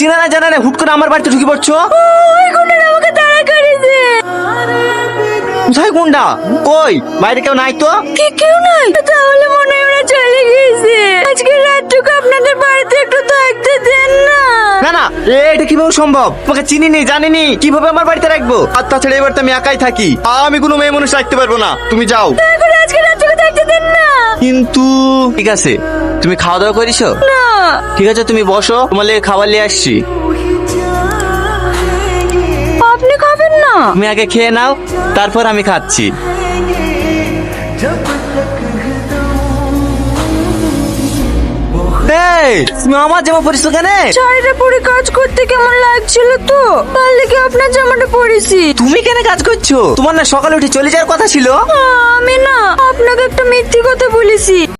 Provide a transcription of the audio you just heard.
চিনা না জানা না হুট করে আমার বাড়িতে ঢুকে পড়ছো। ওই গুন্ডারা আমাকে তাড়া করেছে। কোথায় গুন্ডা? কই বাইরে কেউ নাই তো? কেউ নাই? তাহলে মনে হয় ওরা চলে গেছে। আজকে রাতটুকু আপনাদের বাড়িতে একটু থাকতে দেন না। না না, এটা কিভাবে সম্ভব? তোমাকে চিনিনি জানিনি, কিভাবে আমার বাড়িতে রাখবো? আর তাছাড়া এবার তো আমি একাই থাকি, আমি কোনো মেয়ে মানুষ রাখতে পারবো না। তুমি যাও। দয়া করে আজকে রাতটুকু থাকতে দেন না। কিন্তু ঠিক আছে, তুমি খাওয়া দাওয়া করিছো? না। ঠিক আছে তুমি বসো, তোমার লেগে খাবার নিয়ে আসছি। আপনি খাবেন না? তুমি আগে খেয়ে নাও, তারপর আমি খাচ্ছি। এই, তুমি আমার জামা পরিছো কেন? শাড়িটা পরে কাজ করতে কেমন লাগছিল তো, তার লেগে আপনার জামাটা পরেছি। তুমি কেন কাজ করছো? তোমার না সকালে উঠে চলে যাওয়ার কথা ছিল? আমি না আপনাকে একটা মিথ্যে কথা বলেছি।